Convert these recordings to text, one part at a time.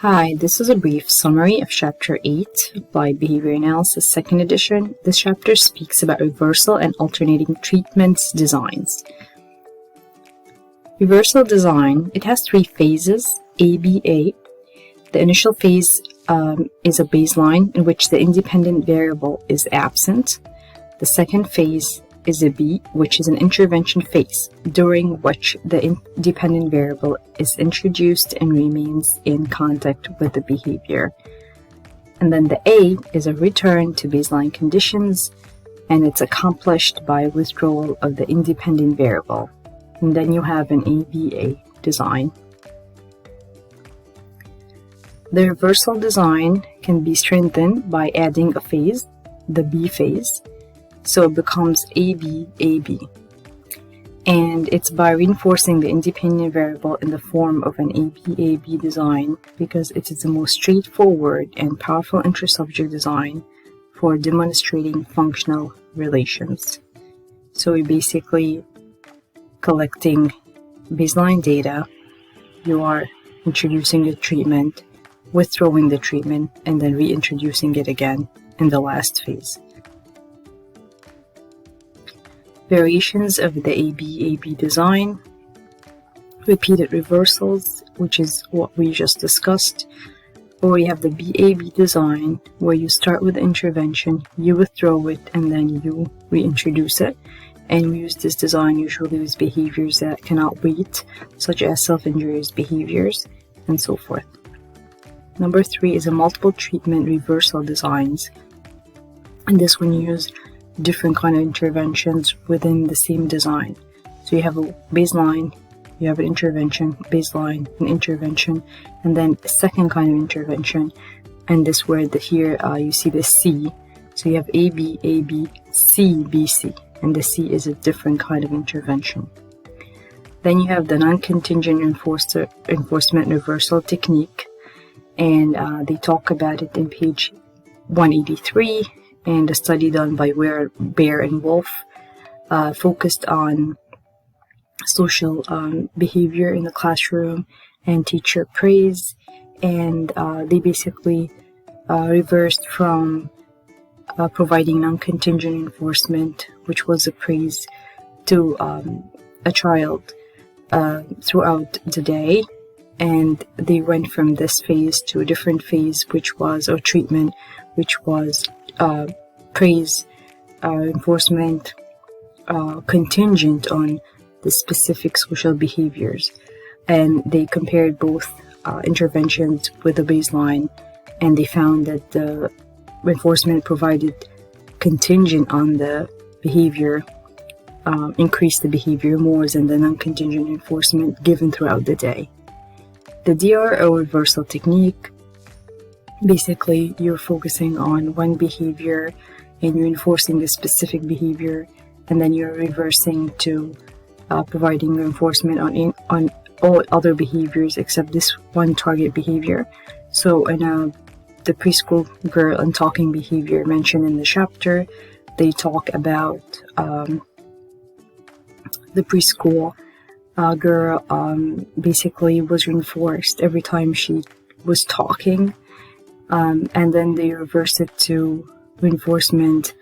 Hi, this is a brief summary of Chapter 8, Applied Behavior Analysis, 2nd edition. This chapter speaks about reversal and alternating treatments designs. Reversal design, it has three phases, ABA. The initial phase is a baseline in which the independent variable is absent. The second phase is a B, which is an intervention phase, during which the independent variable is introduced and remains in contact with the behavior. And then the A is a return to baseline conditions, and it's accomplished by withdrawal of the independent variable. And then you have an ABA design. The reversal design can be strengthened by adding a phase, the B phase, so it becomes AB-AB. And it's by reinforcing the independent variable in the form of an AB-AB design because it is the most straightforward and powerful inter-subject design for demonstrating functional relations. So we're basically collecting baseline data, you are introducing the treatment, withdrawing the treatment, and then reintroducing it again in the last phase. Variations of the AB-AB design, repeated reversals, which is what we just discussed, or you have the BAB design, where you start with the intervention, you withdraw it, and then you reintroduce it. And we use this design usually with behaviors that cannot wait, such as self-injurious behaviors, and so forth. Number 3 is a multiple treatment reversal designs, and this one you use different kind of interventions within the same design. So you have a baseline, you have an intervention, baseline, an intervention, and then a second kind of intervention. And this where here you see the C. So you have AB, AB, C, BC, and the C is a different kind of intervention. Then you have the non-contingent enforcement reversal technique, and they talk about it in page 183. And a study done by Bear and Wolf focused on social behavior in the classroom and teacher praise, and they basically reversed from providing non-contingent enforcement, which was a praise to a child throughout the day, and they went from this phase to a different phase, which was or treatment, which was praise enforcement contingent on the specific social behaviors. And they compared both interventions with the baseline, and they found that the enforcement provided contingent on the behavior increased the behavior more than the non-contingent enforcement given throughout the day. The DRO reversal technique, basically, you're focusing on one behavior and you're enforcing the specific behavior, and then you're reversing to providing reinforcement on all other behaviors except this one target behavior. So in the preschool girl and talking behavior mentioned in the chapter, they talk about the preschool girl basically was reinforced every time she was talking. And then they reverse it to reinforcement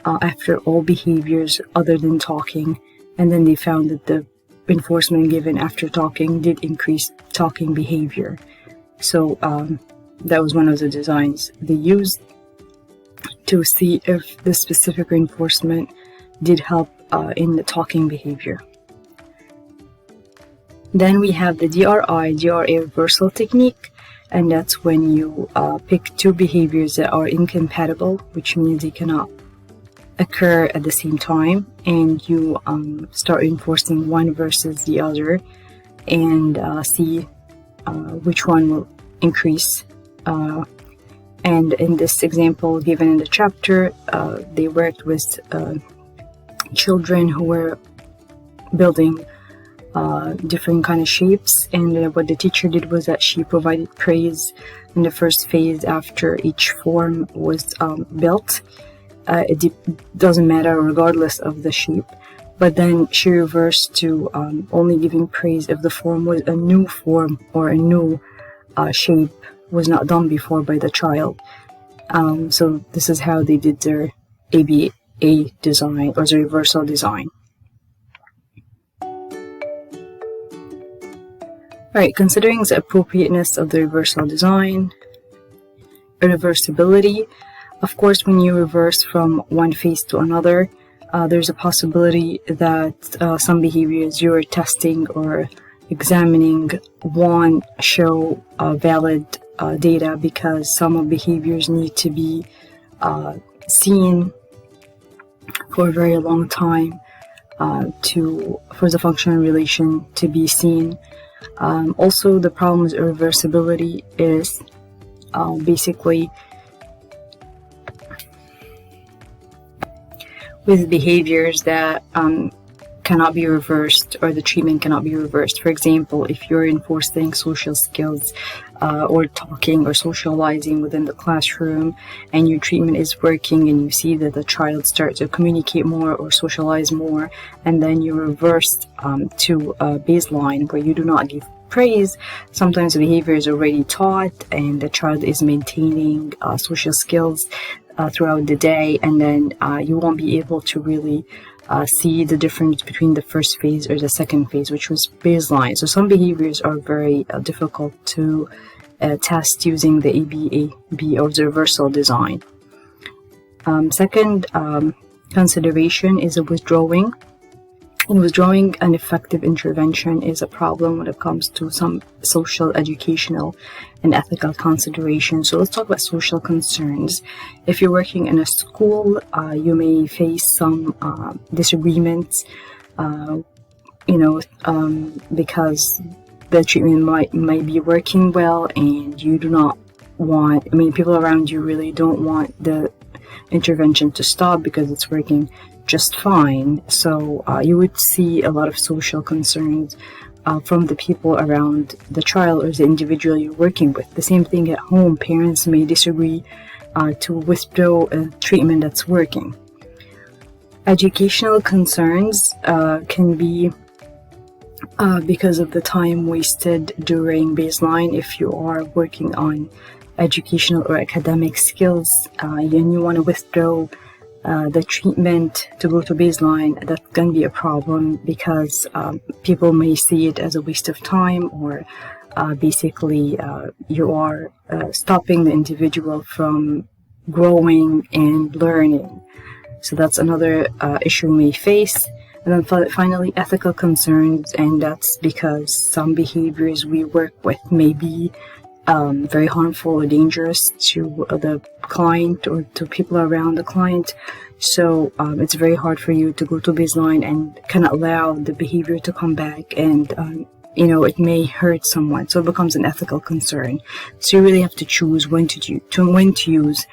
after all behaviors other than talking. And then they found that the reinforcement given after talking did increase talking behavior. So that was one of the designs they used to see if the specific reinforcement did help in the talking behavior. Then we have the DRA reversal technique. And that's when you pick two behaviors that are incompatible, which means they cannot occur at the same time, and you start enforcing one versus the other and see which one will increase. And in this example given in the chapter, they worked with children who were building different kind of shapes, and what the teacher did was that she provided praise in the first phase after each form was built. It doesn't matter regardless of the shape, but then she reversed to only giving praise if the form was a new form or a new shape was not done before by the child. So this is how they did their ABA design, or the reversal design. Alright, considering the appropriateness of the reversal design, irreversibility. Of course, when you reverse from one phase to another, there's a possibility that some behaviors you're testing or examining won't show valid data, because some of behaviors need to be seen for a very long time for the functional relation to be seen. Also, the problem with irreversibility is basically with behaviors that cannot be reversed, or the treatment cannot be reversed. For example, if you're enforcing social skills or talking or socializing within the classroom, and your treatment is working, and you see that the child starts to communicate more or socialize more, and then you reverse to a baseline where you do not give praise, sometimes the behavior is already taught and the child is maintaining social skills throughout the day, and then you won't be able to really see the difference between the first phase or the second phase, which was baseline. So some behaviors are very difficult to test using the ABA-B or the reversal design. Second consideration is a withdrawing. And withdrawing an effective intervention is a problem when it comes to some social, educational, and ethical considerations. So let's talk about social concerns. If you're working in a school, you may face some disagreements, because the treatment might be working well, and you do not want, people around you really don't want the intervention to stop because it's working just fine. So you would see a lot of social concerns from the people around the child or the individual you're working with. The same thing at home. Parents may disagree to withdraw a treatment that's working. Educational concerns can be because of the time wasted during baseline. If you are working on educational or academic skills and you want to withdraw the treatment to go to baseline, that can be a problem, because people may see it as a waste of time, or basically you are stopping the individual from growing and learning. So that's another issue we may face. And then finally, ethical concerns, and that's because some behaviors we work with may be very harmful or dangerous to the client or to people around the client. So it's very hard for you to go to baseline and can allow the behavior to come back, and it may hurt someone. So it becomes an ethical concern. So you really have to choose when to use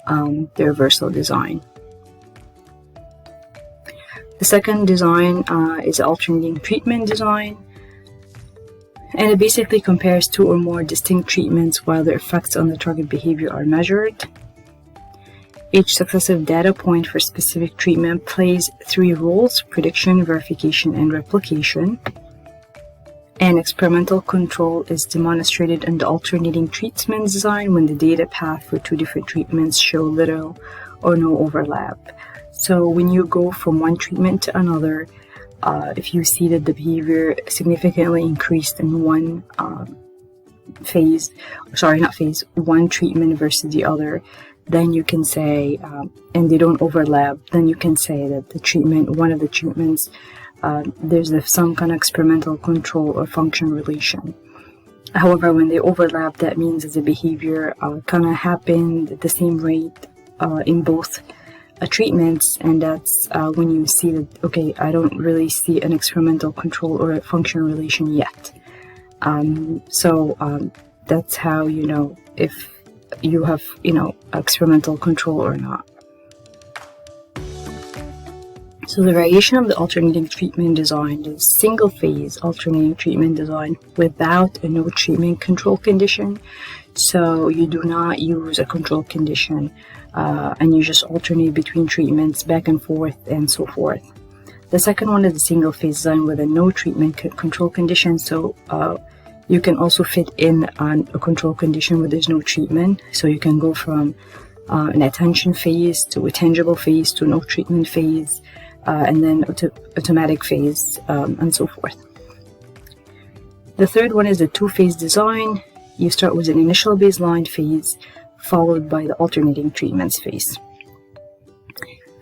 the reversal design. The second design is alternating treatment design. And it basically compares two or more distinct treatments while their effects on the target behavior are measured. Each successive data point for specific treatment plays three roles: prediction, verification, and replication. And experimental control is demonstrated in the alternating treatment design when the data path for two different treatments show little or no overlap. So when you go from one treatment to another, if you see that the behavior significantly increased in one one treatment versus the other, then you can say, and they don't overlap, then you can say that one of the treatments, there's some kind of experimental control or function relation. However, when they overlap, that means that the behavior kind of happened at the same rate in both treatments, and that's when you see that, okay, I don't really see an experimental control or a function relation yet. That's how you know if you have experimental control or not. So the variation of the alternating treatment design is single phase alternating treatment design without a no treatment control condition. So you do not use a control condition and you just alternate between treatments back and forth and so forth. The second one is a single phase design with a no treatment control condition. So You can also fit in on a control condition where there's no treatment. So you can go from an attention phase to a tangible phase to no treatment phase, and then automatic phase, and so forth. The third one is a two-phase design. You start with an initial baseline phase followed by the alternating treatments phase.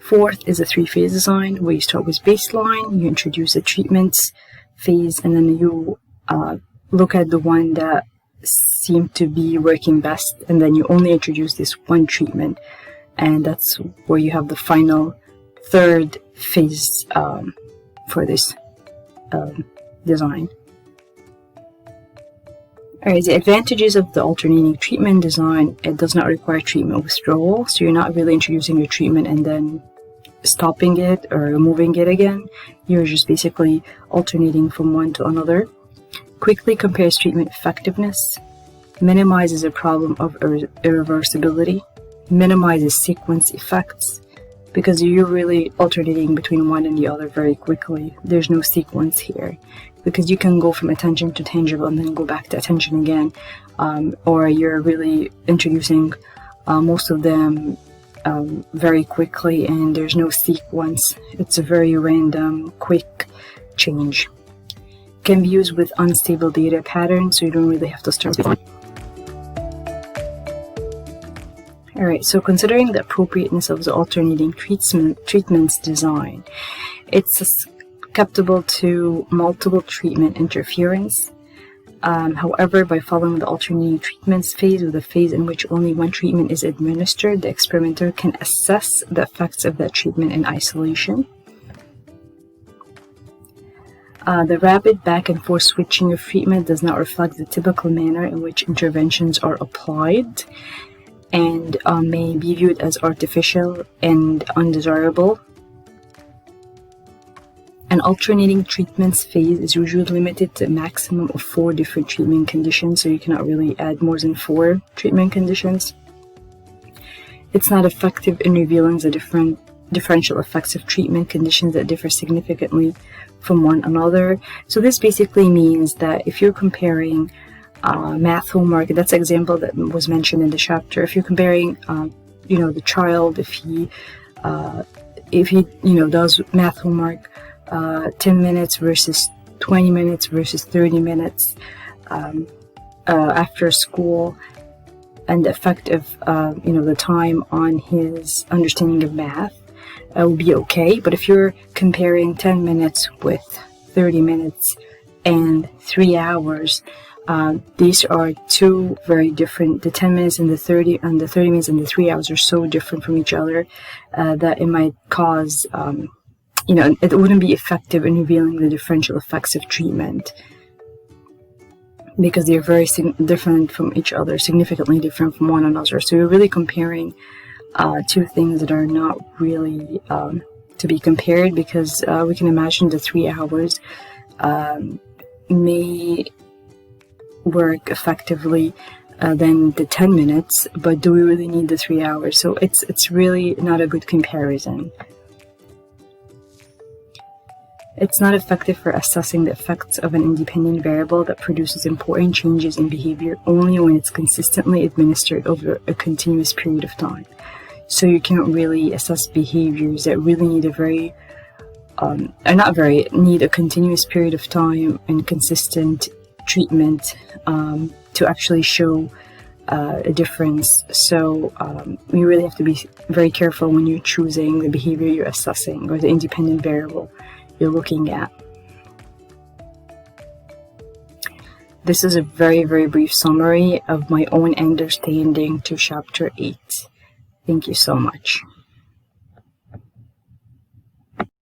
Fourth is a three-phase design where you start with baseline, you introduce a treatments phase, and then you look at the one that seemed to be working best, and then you only introduce this one treatment, and that's where you have the final third phase for this design. Alright, the advantages of the alternating treatment design: it does not require treatment withdrawal, so you're not really introducing your treatment and then stopping it or removing it again. You're just basically alternating from one to another. Quickly compares treatment effectiveness, minimizes a problem of irreversibility, minimizes sequence effects, because you're really alternating between one and the other very quickly. There's no sequence here, because you can go from attention to tangible and then go back to attention again, or you're really introducing most of them very quickly and there's no sequence. It's a very random, quick change. Can be used with unstable data patterns, so you don't really have to start with. Alright, so considering the appropriateness of the alternating treatments design, it's susceptible to multiple treatment interference. However, by following the alternating treatments phase, with a phase in which only one treatment is administered, the experimenter can assess the effects of that treatment in isolation. The rapid back and forth switching of treatment does not reflect the typical manner in which interventions are applied, and may be viewed as artificial and undesirable. An alternating treatments phase is usually limited to a maximum of 4 different treatment conditions, so you cannot really add more than 4 treatment conditions. It's not effective in revealing the differential effects of treatment conditions that differ significantly from one another. So this basically means that if you're comparing math homework, that's an example that was mentioned in the chapter. If you're comparing, the child, if he does math homework 10 minutes versus 20 minutes versus 30 minutes after school, and the effect of the time on his understanding of math will be okay. But if you're comparing 10 minutes with 30 minutes and 3 hours, these are two very different. The 10 minutes and the 30 minutes and the 3 hours are so different from each other that it might cause it wouldn't be effective in revealing the differential effects of treatment, because they're very different from each other, significantly different from one another. So you're really comparing two things that are not really to be compared, because we can imagine the 3 hours may work effectively than the 10 minutes, but do we really need the 3 hours? So it's really not a good comparison. It's not effective for assessing the effects of an independent variable that produces important changes in behavior only when it's consistently administered over a continuous period of time. So you can't really assess behaviors that really need need a continuous period of time and consistent treatment to actually show a difference. So you really have to be very careful when you're choosing the behavior you're assessing or the independent variable you're looking at. This is a very, very brief summary of my own understanding to Chapter 8. Thank you so much.